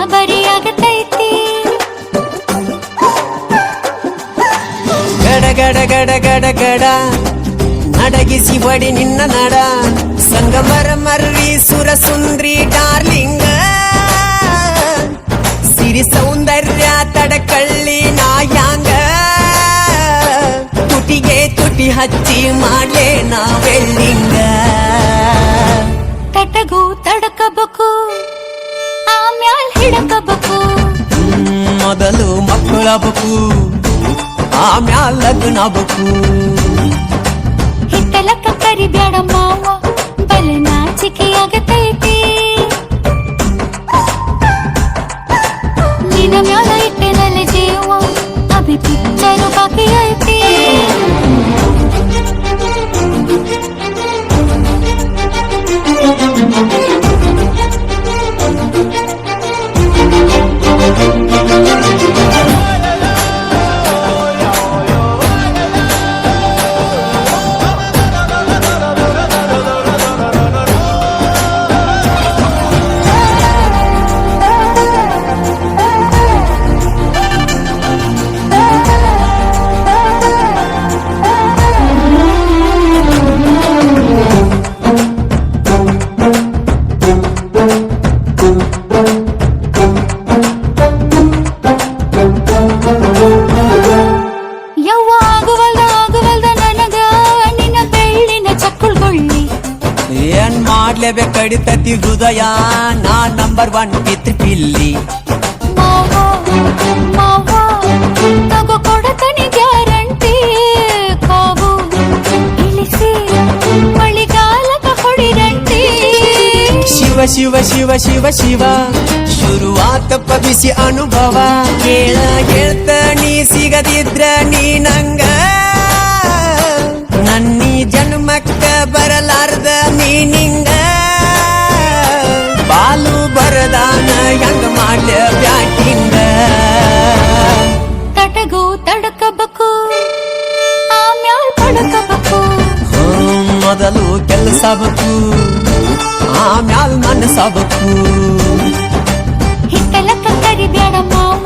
ಗಾಬರಿಯಾಗತೈತಿ. ಗಡ ಗಡ ಗಡ ಗಡ ಗಡ ನಡಗಿಸಿ ಬಡಿ ನಿನ್ನ ನಡ ಸಂಗಮರ ಮರ್ರಿ ಸುರ ಸುಂದ್ರಿ ಡಾರ್ಲಿಂಗ ಸಿರಿ ಸೌಂದರ್ಯ ತಡಕಳ್ಳಿ ನಾಯಾಂಗ ತುಟಿಗೆ ತುಟಿ ಹಚ್ಚಿ ಮಾಡ್ಲೆ ನಾವೆಲ್ಲಿಂಗ ತಟಗೂ ತಡಕಬೇಕು ಆಮ್ಯಾಲ್ ಹಿಡಕಬೇಕು ಮೊದಲು ಮಕ್ಕಳಬೇಕು ಆಮ್ಯಾಲ್ ಲಗ್ನಬೇಕು ಹಿತ್ತಲಕ್ಕ ಕರಿಬ್ಯಾಡ ಮಾವ ಬಲ ನಾಚಿಕೆಯಾಗತೈತಿ. ನಿನ್ನ ಮ್ಯಾಲ ಇಟ್ಟೆನಲ್ಲ ಜೀವ ಅಭಿ ಪಿಕ್ಚರು ಬಾಕಿ ಐತಿ. ಏನ್ ಮಾಡ್ಲೇಬೇಕು ಕಡಿತತಿ ಹೃದಯ ನಾ ನಂಬರ್ 1 ಪಿತ್ರಿ ಪಿಲ್ಲಿ ತಗೋ ಕೊಡತನಿ ಗ್ಯಾರಂಟಿ ಕಾವು ಇಳಿಸಿ ಮಳಿಗಾಲಕ ಹೊಡಿರಂಟಿ. ಶಿವ ಶಿವ ಶಿವ ಶಿವ ಶಿವ ಶುರುವಾತಪ್ಪ ಬಿಸಿ ಅನುಭವ ಕೇಳ ಹೇಳ್ತ ನೀ ಸಿಗದಿದ್ರ ನೀ ನಂಗ ನನ್ನೀ ಜನ್ಮಕ್ಕ ಬರಲಾರ್ದ ಮೀನಿಂಗ ಬಾಲು ಬರದಾನ ಹೆಂಗ ಮಾಡ್ಯ ಬ್ಯಾಟಿಂಗ ತಟಗೂ ತಡಕಬೇಕು ಆಮ್ಯಾಲ್ ಪಡಕಬೇಕು ಮೊದಲು ಕೆಲಸಬೇಕು ಆಮ್ಯಾಲ್ ಮನಸಬೇಕು ಹಿತ್ತಲಕ್ಕ ಕರಿಬ್ಯಾಡ ಮಾವ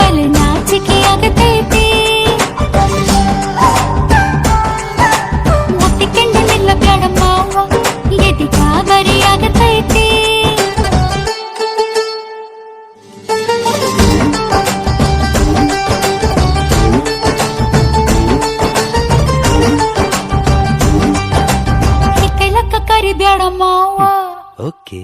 ಬಲ ನಾಚಿಕೆಯಾಗತೈತಿ. ಮುತ್ತಿಕೊಂಡು ನಿಲ್ಲ ಬ್ಯಾಡ ಮಾವ ಎದಿ ಗಾಬರಿಯಾಗತೈತಿ. ಹಿತ್ತಲಕ್ಕ ಕರಿಬ್ಯಾಡ ಮಾವ. ಓಕೆ